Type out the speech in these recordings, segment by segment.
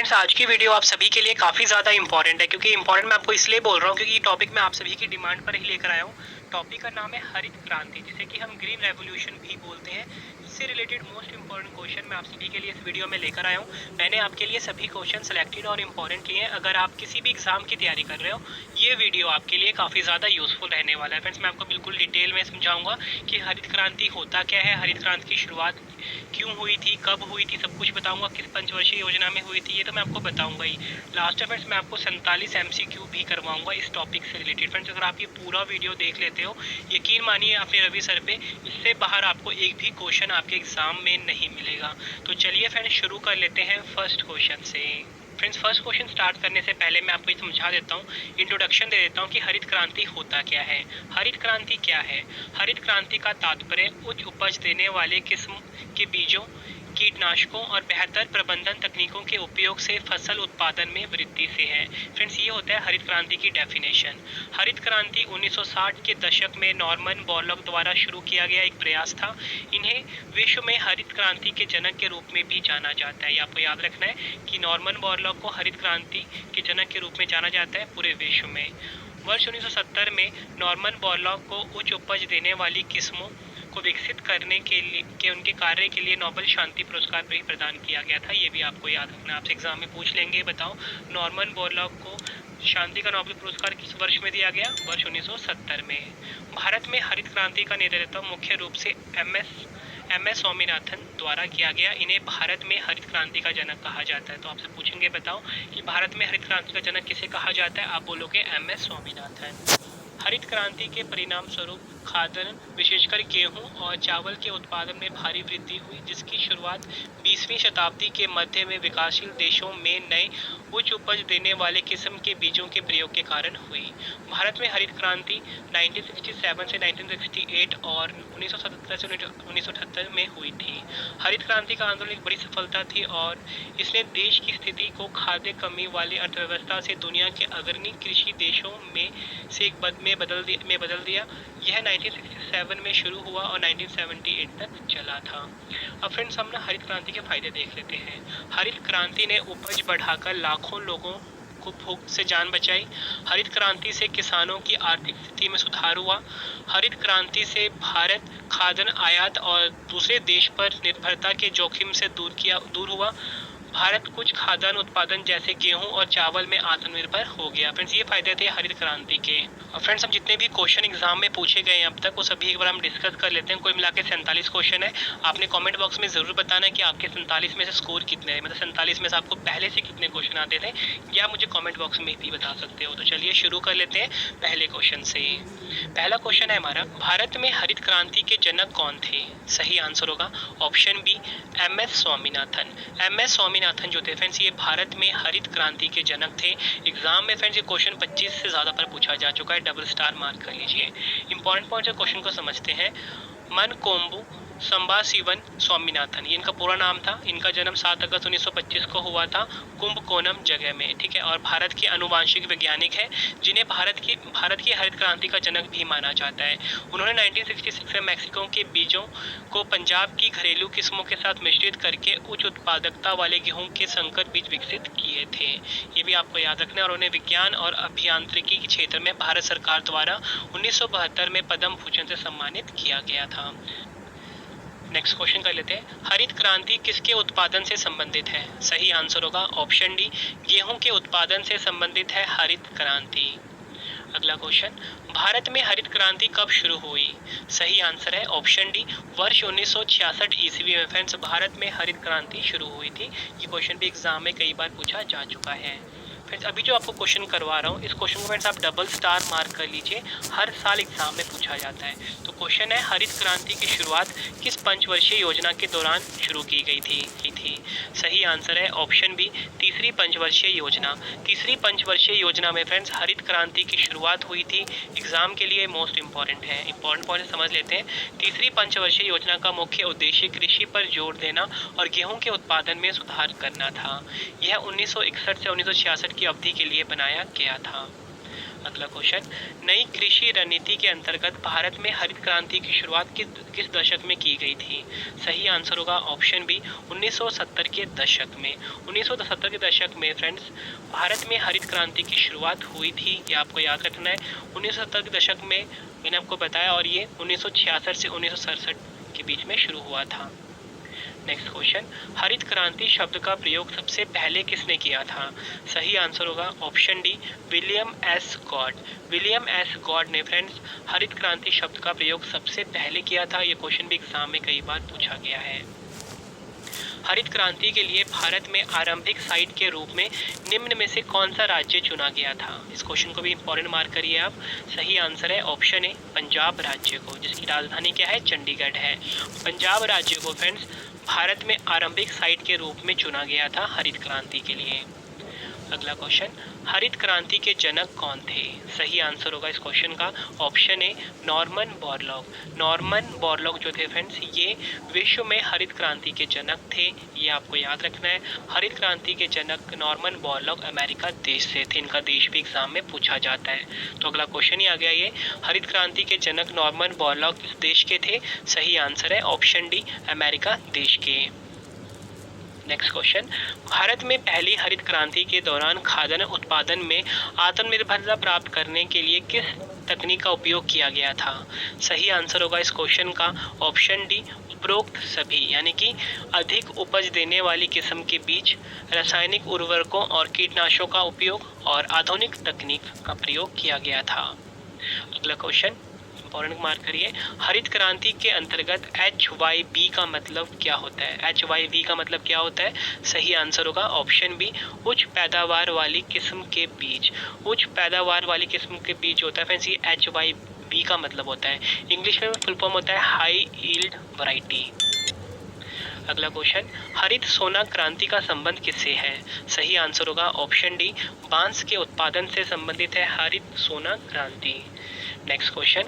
Friends, आज की video आप सभी के लिए काफ़ी ज़्यादा इंपॉर्टेंट है, क्योंकि इंपॉर्टेंट मैं आपको इसलिए बोल रहा हूँ क्योंकि ये टॉपिक मैं आप सभी की डिमांड पर ही लेकर आया हूँ। टॉपिक का नाम है हरित क्रांति, जिसे कि हम ग्रीन रेवोल्यूशन भी बोलते हैं। इससे रिलेटेड मोस्ट इंपॉर्टेंट क्वेश्चन मैं आप सभी के लिए इस वीडियो में लेकर आया हूँ। मैंने आपके लिए सभी क्वेश्चन सेलेक्टेड और इम्पॉर्टेंट लिए हैं। अगर आप किसी भी एग्जाम की तैयारी कर रहे हो, ये वीडियो आपके लिए काफ़ी ज़्यादा यूजफुल रहने वाला है। फ्रेंड्स, मैं आपको बिल्कुल डिटेल में समझाऊंगा कि हरित क्रांति होता क्या है, हरित क्रांति की शुरुआत क्यों हुई थी, कब हुई थी, सब कुछ बताऊंगा। किस पंचवर्षीय योजना में हुई थी, ये तो मैं आपको बताऊंगा ही। लास्ट में फ्रेंड्स मैं आपको 47 MCQ भी करवाऊंगा इस टॉपिक से रिलेटेड। फ्रेंड्स, अगर आप ये पूरा वीडियो देख लेते हो, यकीन मानिए आपने रवि सर पे, इससे बाहर आपको एक भी क्वेश्चन आपके एग्जाम में नहीं मिलेगा। तो चलिए फ्रेंड्स, शुरू कर लेते हैं फर्स्ट क्वेश्चन से। फ्रेंड्स, फर्स्ट क्वेश्चन स्टार्ट करने से पहले मैं आपको ये समझा देता हूँ, इंट्रोडक्शन दे देता हूँ कि हरित क्रांति होता क्या है। हरित क्रांति क्या है? हरित क्रांति का तात्पर्य उच्च उपज देने वाले किस्म के बीजों, कीटनाशकों और बेहतर प्रबंधन तकनीकों के उपयोग से फसल उत्पादन में वृद्धि से है। फ्रेंड्स, ये होता है हरित क्रांति की डेफिनेशन। हरित क्रांति 1960 के दशक में नॉर्मन बोरलॉग द्वारा शुरू किया गया एक प्रयास था। इन्हें विश्व में हरित क्रांति के जनक के रूप में भी जाना जाता है। आपको याद रखना है कि नॉर्मन बोरलॉग को हरित क्रांति के जनक के रूप में जाना जाता है पूरे विश्व में। वर्ष 1970 में नॉर्मन बोरलॉग को उच्च उपज देने वाली किस्मों को विकसित करने के उनके कार्य के लिए नोबेल शांति पुरस्कार भी प्रदान किया गया था। ये भी आपको याद रखना, आपसे एग्जाम में पूछ लेंगे। बताओ, नॉर्मन बोरलॉग को शांति का नोबेल पुरस्कार किस वर्ष में दिया गया? वर्ष 1970 में। भारत में हरित क्रांति का नेतृत्व मुख्य रूप से एम एस स्वामीनाथन द्वारा किया गया। इन्हें भारत में हरित क्रांति का जनक कहा जाता है। तो आपसे पूछेंगे, बताओ कि भारत में हरित क्रांति का जनक किसे कहा जाता है? आप बोलोगे MS स्वामीनाथन। हरित क्रांति के परिणाम स्वरूप खाद्यान्न, विशेषकर गेहूं और चावल के उत्पादन में भारी वृद्धि हुई, जिसकी शुरुआत 20वीं शताब्दी के मध्य में विकासशील देशों में नए उच्च उपज देने वाले किस्म के बीजों के प्रयोग के कारण हुई। भारत में हरित क्रांति 1967 से 1968 और 1977 से 1978 में हुई थी। हरित क्रांति का आंदोलन एक बड़ी सफलता थी और इसने देश की स्थिति को खाद्य कमी वाली अर्थव्यवस्था से दुनिया के अग्रणी कृषि देशों में से एक में बदल दिया। यह 1967 में शुरू हुआ और 1978 तक चला था। अब फ्रेंड्स, हम हरित क्रांति के फायदे देख लेते हैं। हरित क्रांति ने उपज बढ़ाकर लाखों लोगों को भूख से जान बचाई। हरित क्रांति से किसानों की आर्थिक स्थिति में सुधार हुआ। हरित क्रांति से भारत खाद्यान्न आयात और दूसरे देश पर निर्भरता के जोखिम से दूर हुआ। भारत कुछ खाद्यान्न उत्पादन जैसे गेहूं और चावल में आत्मनिर्भर हो गया। फ्रेंड्स, ये फायदे थे हरित क्रांति के। और फ्रेंड्स, हम जितने भी क्वेश्चन एग्जाम में पूछे गए हैं अब तक, वो सभी एक बार हम डिस्कस कर लेते हैं। कोई मिला के 47 क्वेश्चन है। आपने कमेंट बॉक्स में जरूर बताना है कि आपके 47 में से स्कोर कितने हैं, मतलब 47 में से आपको पहले से कितने क्वेश्चन आते थे, या मुझे कॉमेंट बॉक्स में भी बता सकते हो। तो चलिए शुरू कर लेते हैं पहले क्वेश्चन से। पहला क्वेश्चन है हमारा, भारत में हरित क्रांति के जनक कौन थे? सही आंसर होगा option B, MS Swaminathan. MS Swaminathan जो थे फ्रेंड्स, ये भारत में हरित क्रांति के जनक थे। एग्जाम में फ्रेंड्स ये क्वेश्चन 25 से ज्यादा पर पूछा जा चुका है, डबल स्टार मार्क कर लीजिए। इंपॉर्टेंट पॉइंट क्वेश्चन को समझते हैं। मनकोम्बु संबाशिवन स्वामीनाथन, ये इनका पूरा नाम था। इनका जन्म 7 अगस्त 1925 को हुआ था, कुंभकोणम जगह में, ठीक है। और भारत के अनुवांशिक वैज्ञानिक है, जिन्हें भारत की हरित क्रांति का जनक भी माना जाता है। उन्होंने 1966 में मैक्सिको के बीजों को पंजाब की घरेलू किस्मों के साथ मिश्रित करके उच्च उत्पादकता वाले गेहूं के संकर बीज विकसित किए थे। ये भी आपको याद रखना है। और उन्हें विज्ञान और अभियांत्रिकी के क्षेत्र में भारत सरकार द्वारा 1972 में पद्म भूषण से सम्मानित किया गया था। नेक्स्ट क्वेश्चन कर लेते हैं। हरित क्रांति किसके उत्पादन से संबंधित है? सही आंसर होगा ऑप्शन डी, गेहूं के उत्पादन से संबंधित है हरित क्रांति। अगला क्वेश्चन, भारत में हरित क्रांति कब शुरू हुई? सही आंसर है ऑप्शन डी, वर्ष 1966 ईस्वी में फ्रेंड्स भारत में हरित क्रांति शुरू हुई थी। ये क्वेश्चन भी एग्जाम में कई बार पूछा जा चुका है। फ्रेंड्स, अभी जो आपको क्वेश्चन करवा रहा हूँ, इस क्वेश्चन को फ्रेंड्स आप डबल स्टार मार्क कर लीजिए, हर साल एग्जाम में पूछा जाता है। तो क्वेश्चन है, हरित क्रांति की शुरुआत किस पंचवर्षीय योजना के दौरान शुरू की गई थी? सही आंसर है ऑप्शन बी, तीसरी पंचवर्षीय योजना। तीसरी पंचवर्षीय योजना में फ्रेंड्स हरित क्रांति की शुरुआत हुई थी। एग्जाम के लिए मोस्ट इंपॉर्टेंट है, इंपॉर्टेंट पॉइंट समझ लेते हैं। तीसरी पंचवर्षीय योजना का मुख्य उद्देश्य कृषि पर जोर देना और गेहूं के उत्पादन में सुधार करना था। यह 1961 से 1966 की अवधि के लिए बनाया गया था। अगला क्वेश्चन, नई कृषि रणनीति के अंतर्गत भारत में हरित क्रांति की शुरुआत किस दशक में की गई थी? सही आंसर होगा ऑप्शन बी 1970 के दशक में। 1970 के दशक में फ्रेंड्स भारत में हरित क्रांति की शुरुआत हुई थी, ये आपको याद रखना है। 1970 के दशक में मैंने आपको बताया, और ये 1966 से 1967 के बीच में शुरू हुआ था। नेक्स्ट क्वेश्चन, हरित क्रांति शब्द का प्रयोग सबसे पहले किसने किया था? सही आंसर होगा option D William S God. William S God ने फ्रेंड्स हरित क्रांति शब्द का प्रयोग सबसे पहले किया था। ये क्वेश्चन भी एग्जाम में कई बार पूछा गया है। हरित क्रांति के लिए भारत में आरंभिक साइट के रूप में निम्न में से कौन सा राज्य चुना गया था? इस क्वेश्चन को भी इंपॉर्टेंट मार्क करिए आप। सही आंसर है ऑप्शन ए पंजाब राज्य को, जिसकी राजधानी क्या है? चंडीगढ़ है। पंजाब राज्य को फ्रेंड्स भारत में आरंभिक साइट के रूप में चुना गया था हरित क्रांति के लिए। अगला क्वेश्चन, हरित क्रांति के जनक कौन थे? सही आंसर होगा इस क्वेश्चन का option A Norman Borlaug. Norman Borlaug जो थे फ्रेंड्स ये विश्व में हरित क्रांति के जनक थे, ये आपको याद रखना है। हरित क्रांति के जनक नॉर्मन बोरलॉग अमेरिका देश से थे, इनका देश भी एग्जाम में पूछा जाता है। तो अगला क्वेश्चन ही आ गया ये, हरित क्रांति के जनक नॉर्मन बोरलॉग किस देश के थे? सही आंसर है ऑप्शन डी अमेरिका देश के। नेक्स्ट क्वेश्चन, भारत में पहली हरित क्रांति के दौरान खाद्यान्न उत्पादन में आत्मनिर्भरता प्राप्त करने के लिए किस तकनीक का उपयोग किया गया था? सही आंसर होगा इस क्वेश्चन का ऑप्शन डी उपरोक्त सभी, यानी कि अधिक उपज देने वाली किस्म के बीज, रासायनिक उर्वरकों और कीटनाशकों का उपयोग और आधुनिक तकनीक का प्रयोग किया गया था। अगला क्वेश्चन इंपॉर्टेंट मार्क करिए, हरित क्रांति के अंतर्गत HYV का मतलब क्या होता है? HYV का मतलब क्या होता है? सही आंसर होगा ऑप्शन बी उच्च पैदावार वाली किस्म के बीज। उच्च पैदावार वाली किस्म के बीज होता है फ्रेंड्स, ये HYV का मतलब होता है। इंग्लिश में फुल फॉर्म होता है हाई यील्ड वैरायटी। अगला क्वेश्चन, हरित सोना क्रांति का संबंध किससे है? सही आंसर होगा ऑप्शन डी बांस के उत्पादन से संबंधित है हरित सोना क्रांति। नेक्स्ट क्वेश्चन,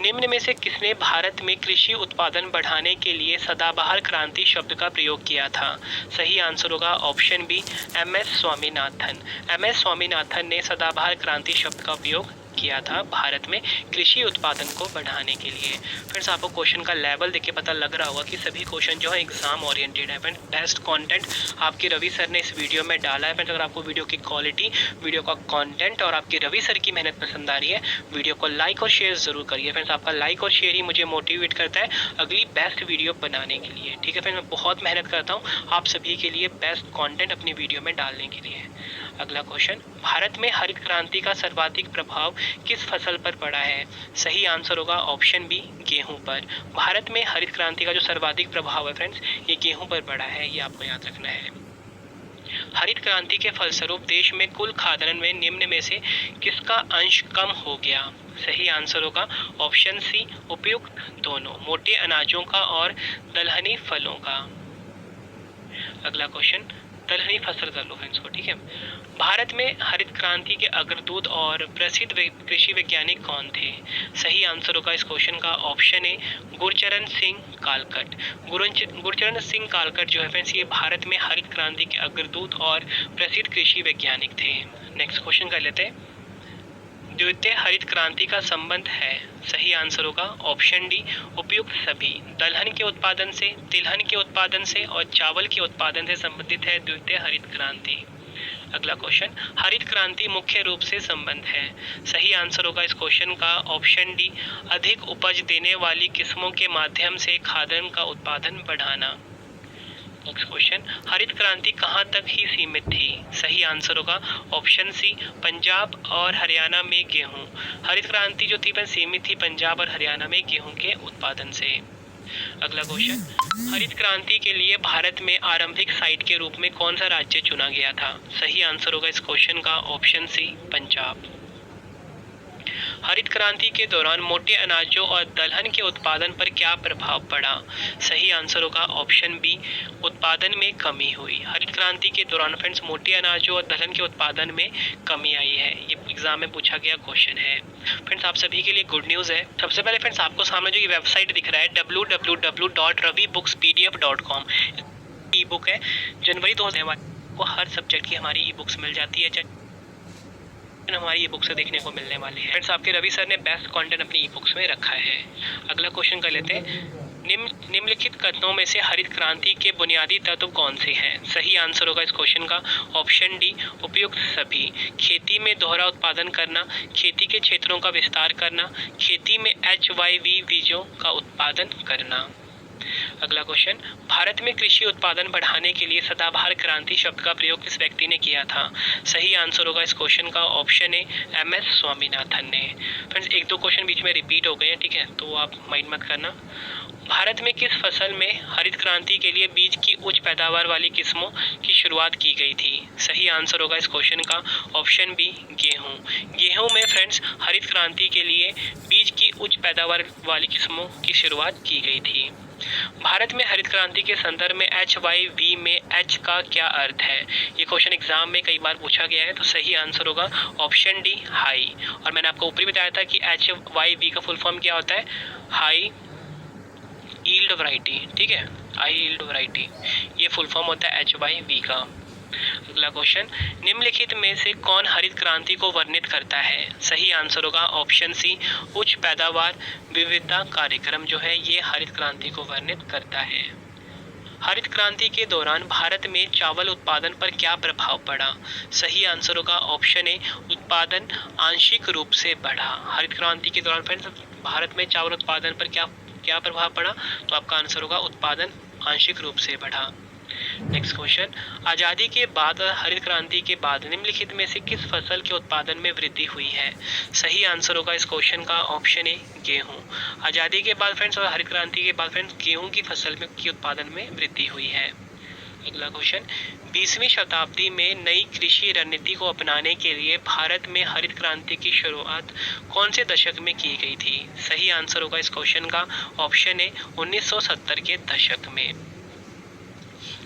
निम्न में से किसने भारत में कृषि उत्पादन बढ़ाने के लिए सदाबहार क्रांति शब्द का प्रयोग किया था? सही आंसर होगा option B MS Swaminathan. MS Swaminathan ने सदाबहार क्रांति शब्द का उपयोग किया था भारत में कृषि उत्पादन को बढ़ाने के लिए। फ्रेंड्स आपको क्वेश्चन का लेवल देख के पता लग रहा होगा कि सभी क्वेश्चन जो है एग्जाम ओरिएंटेड है। फ्रेंड्स बेस्ट कंटेंट आपके रवि सर ने इस वीडियो में डाला है। फ्रेंड्स अगर आपको वीडियो की क्वालिटी, वीडियो का कंटेंट और आपकी रवि सर की मेहनत पसंद आ रही है, वीडियो को लाइक और शेयर जरूर करिए। फ्रेंड्स आपका लाइक और शेयर ही मुझे मोटिवेट करता है अगली बेस्ट वीडियो बनाने के लिए। ठीक है फ्रेंड्स, मैं बहुत मेहनत करता हूँ आप सभी के लिए बेस्ट कॉन्टेंट अपनी वीडियो में डालने के लिए। अगला क्वेश्चन, भारत में हरित क्रांति का सर्वाधिक प्रभाव किस फसल पर पड़ा है? सही आंसर होगा ऑप्शन बी गेहूं पर। भारत में हरित क्रांति का जो सर्वाधिक प्रभाव है फ्रेंड्स, ये गेहूं पर पड़ा है, ये आपको याद रखना है। हरित क्रांति के फलस्वरूप देश में कुल खाद्यान्न में निम्न में से किसका अंश कम हो गया? सही आंसर होगा ऑप्शन सी उपयुक्त दोनों, मोटे अनाजों का और दलहनी फलों का। अगला क्वेश्चन, दलहनी फसल कर लो फ्रेंड्स को, ठीक है। भारत में हरित क्रांति के अग्रदूत और प्रसिद्ध कृषि वैज्ञानिक कौन थे? सही आंसर होगा इस क्वेश्चन का ऑप्शन ए गुरचरण सिंह कालकट। गुरचरण सिंह कालकट जो है फ्रेंड्स, ये भारत में हरित क्रांति के अग्रदूत और प्रसिद्ध कृषि वैज्ञानिक थे। नेक्स्ट क्वेश्चन कर लेते हैं, द्वितीय हरित क्रांति का संबंध है? सही आंसर होगा ऑप्शन डी उपयुक्त सभी, दलहन के उत्पादन से, तिलहन के उत्पादन से और चावल के उत्पादन से संबंधित है द्वितीय हरित क्रांति। अगला क्वेश्चन, हरित क्रांति मुख्य रूप से संबंध है? सही आंसर होगा इस क्वेश्चन का ऑप्शन डी अधिक उपज देने वाली किस्मों के माध्यम से खाद्यान्न का उत्पादन बढ़ाना। नेक्स्ट क्वेश्चन, हरित क्रांति कहाँ तक ही सीमित थी? सही आंसर होगा ऑप्शन सी पंजाब और हरियाणा में गेहूं। हरित क्रांति जो थी वह सीमित थी पंजाब और हरियाणा में गेहूं के उत्पादन से। अगला क्वेश्चन, हरित क्रांति के लिए भारत में आरंभिक साइट के रूप में कौन सा राज्य चुना गया था? सही आंसर होगा इस क्वेश्चन का ऑप्शन सी पंजाब। हरित क्रांति के दौरान मोटे अनाजों और दलहन के उत्पादन पर क्या प्रभाव पड़ा? सही आंसर होगा ऑप्शन बी उत्पादन में कमी हुई। हरित क्रांति के दौरान फ्रेंड्स मोटे अनाजों और दलहन के उत्पादन में कमी आई है, ये एग्जाम में पूछा गया क्वेश्चन है। फ्रेंड्स आप सभी के लिए गुड न्यूज़ है। सबसे पहले फ्रेंड्स आपको सामने जो ये वेबसाइट दिख रहा है www.ravibookspdf.com ई बुक है। जनवरी 2000 को हर सब्जेक्ट की हमारी ई बुक्स मिल जाती है, हमारी ई बुक से देखने को मिलने वाली है। फ्रेंड्स, आपके रवि सर ने बेस्ट कंटेंट अपनी ई बुक्स में रखा है। अगला क्वेश्चन कर लेते हैं। निम्नलिखित कथनों में से हरित क्रांति के बुनियादी तत्व कौन से हैं? सही आंसर होगा इस क्वेश्चन का ऑप्शन डी, उपयुक्त सभी। खेती में दोहरा उत्पादन करना, खेती के क्षेत्रों का विस्तार करना, खेती में HYV बीजों का उत्पादन करना। अगला क्वेश्चन, भारत में कृषि उत्पादन बढ़ाने के लिए सदाबहार क्रांति शब्द का प्रयोग किस व्यक्ति ने किया था? सही आंसर होगा इस क्वेश्चन का ऑप्शन ए, MS स्वामीनाथन ने। फ्रेंड्स, एक दो क्वेश्चन बीच में रिपीट हो गए हैं, ठीक है, तो आप माइंड मत करना। भारत में किस फसल में हरित क्रांति के लिए बीज की उच्च पैदावार वाली किस्मों की शुरुआत की गई थी? सही आंसर होगा इस क्वेश्चन का ऑप्शन बी, गेहूं। गेहूं में फ्रेंड्स हरित क्रांति के लिए बीज की उच्च पैदावार वाली किस्मों की शुरुआत की गई थी। भारत में हरित क्रांति के संदर्भ में HYV में H का क्या अर्थ है? ये क्वेश्चन एग्जाम में कई बार पूछा गया है, तो सही आंसर होगा ऑप्शन डी, हाई। और मैंने आपको ऊपर बताया था कि HYV का फुल फॉर्म क्या होता है? हाई यील्ड वैरायटी, ठीक है, हाई यील्ड वैरायटी, ये फुल फॉर्म होता है HYV का। अगला क्वेश्चन, निम्नलिखित में से कौन हरित क्रांति को वर्णित करता है? सही आंसर होगा ऑप्शन सी, उच्च पैदावार विविधता कार्यक्रम जो है ये हरित क्रांति को वर्णित करता है। हरित क्रांति के दौरान भारत में चावल उत्पादन पर क्या प्रभाव पड़ा? सही आंसर होगा ऑप्शन ए, उत्पादन आंशिक रूप से बढ़ा। हरित क्रांति के दौरान फ्रेंड्स भारत में चावल उत्पादन पर क्या प्रभाव पड़ा? तो आपका आंसर होगा उत्पादन आंशिक रूप से बढ़ा। नेक्स्ट क्वेश्चन, आज़ादी के बाद और हरित क्रांति के बाद निम्नलिखित में से किस फसल के उत्पादन में वृद्धि हुई है? सही आंसर होगा इस क्वेश्चन का ऑप्शन ए, गेहूं। आज़ादी के बाद फ्रेंड्स और हरित क्रांति के बाद फ्रेंड्स गेहूं की फसल में की उत्पादन में वृद्धि हुई है। अगला क्वेश्चन, 20वीं शताब्दी में नई कृषि रणनीति को अपनाने के लिए भारत में हरित क्रांति की शुरुआत कौन से दशक में की गई थी? सही आंसर होगा इस क्वेश्चन का ऑप्शन ए, 1970 के दशक में।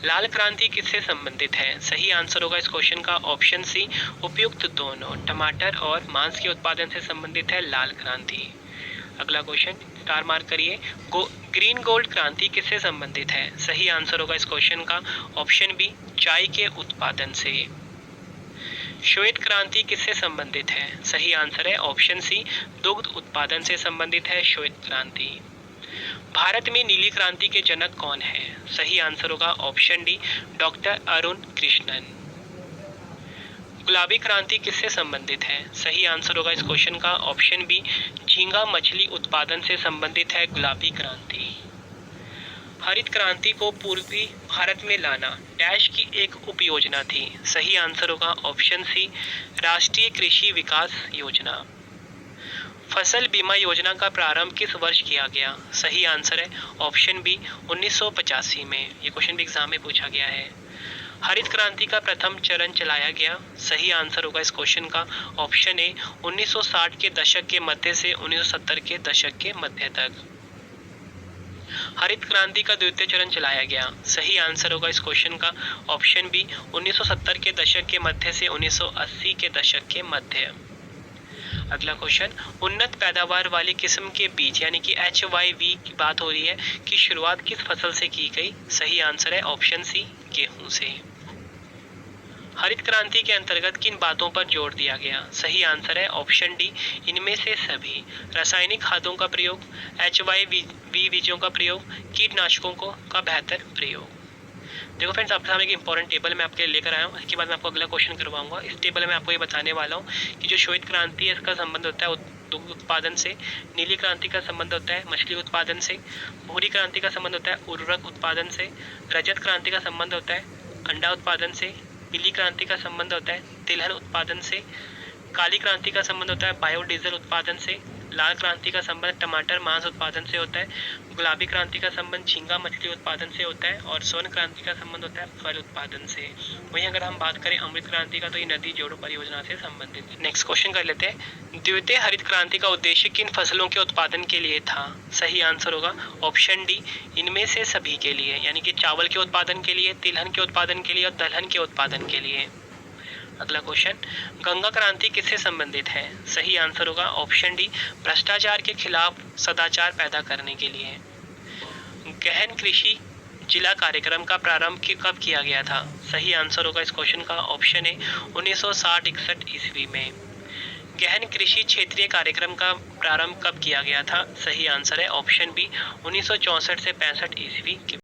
लाल क्रांति किससे संबंधित है? सही आंसर होगा इस क्वेश्चन का ऑप्शन सी, उपयुक्त दोनों। टमाटर और मांस के उत्पादन से संबंधित है लाल क्रांति। अगला क्वेश्चन स्टार मार्क करिए, ग्रीन गोल्ड क्रांति किससे संबंधित है? सही आंसर होगा इस क्वेश्चन का ऑप्शन बी, चाय के उत्पादन से। श्वेत क्रांति किससे संबंधित है? सही आंसर है ऑप्शन सी, दुग्ध उत्पादन से संबंधित है श्वेत क्रांति। भारत में नीली क्रांति के जनक कौन है? सही आंसर होगा option D, doctor Arun Krishnan. गुलाबी क्रांति किससे संबंधित है? सही आंसर होगा इस क्वेश्चन का ऑप्शन बी, झींगा मछली उत्पादन से संबंधित है गुलाबी क्रांति। हरित क्रांति को पूर्वी भारत में लाना डैश की एक उपयोजना थी। सही आंसर होगा ऑप्शन सी, राष्ट्रीय कृषि विकास योजना। फसल बीमा योजना का प्रारंभ किस वर्ष किया गया? सही आंसर है ऑप्शन बी, 1985 में। ये क्वेश्चन भी एग्जाम में पूछा गया है। हरित क्रांति का प्रथम चरण चलाया गया। सही आंसर होगा इस क्वेश्चन का ऑप्शन ए, 1960 के दशक के मध्य से 1970 के दशक के मध्य तक। हरित क्रांति का द्वितीय चरण चलाया गया। सही आंसर होगा इस क्वेश्चन का ऑप्शन बी, 1970 के दशक के मध्य से 1980 के दशक के मध्य। अगला क्वेश्चन, उन्नत पैदावार वाली किस्म के बीज यानी कि HYV की बात हो रही है कि शुरुआत किस फसल से की गई? सही आंसर है ऑप्शन सी, गेहूं से। हरित क्रांति के अंतर्गत किन बातों पर जोर दिया गया? सही आंसर है ऑप्शन डी, इनमें से सभी। रासायनिक खादों का प्रयोग, HYV बीजों का प्रयोग, कीटनाशकों का बेहतर प्रयोग। देखो फ्रेंड्स, आपके सामने एक इंपॉर्टेंट टेबल मैं आपके लिए लेकर आया हूँ। इसके बाद मैं आपको अगला क्वेश्चन करवाऊंगा। इस टेबल में आपको ये बताने वाला हूँ कि जो श्वेत क्रांति है इसका संबंध होता है दुग्ध उत्पादन से, नीली क्रांति का संबंध होता है मछली उत्पादन से, भूरी क्रांति का संबंध होता है उर्वरक उत्पादन से, रजत क्रांति का संबंध होता है अंडा उत्पादन से, पीली क्रांति का संबंध होता है तिलहन उत्पादन से, काली क्रांति का संबंध होता है बायोडीजल उत्पादन से, लाल क्रांति का संबंध टमाटर मांस उत्पादन से होता है, गुलाबी क्रांति का संबंध झींगा मछली उत्पादन से होता है और स्वर्ण क्रांति का संबंध होता है फल उत्पादन से। वहीं अगर हम बात करें अमृत क्रांति का तो ये नदी जोड़ो परियोजना से संबंधित है। नेक्स्ट क्वेश्चन कर लेते हैं, द्वितीय हरित क्रांति का उद्देश्य किन फसलों के उत्पादन के लिए था? सही आंसर होगा ऑप्शन डी, इनमें से सभी के लिए, यानी कि चावल के उत्पादन के लिए, तिलहन के उत्पादन के लिए और दलहन के उत्पादन के लिए। अगला क्वेश्चन, गंगा क्रांति किससे संबंधित है? सही आंसर होगा ऑप्शन डी, भ्रष्टाचार के खिलाफ सदाचार पैदा करने के लिए। गहन कृषि जिला कार्यक्रम का प्रारंभ कब किया गया था? सही आंसर होगा इस क्वेश्चन का ऑप्शन ए, 1960-61 ईस्वी में। गहन कृषि क्षेत्रीय कार्यक्रम का प्रारंभ कब किया गया था? सही आंसर है ऑप्शन बी 1964 से 65 ईस्वी के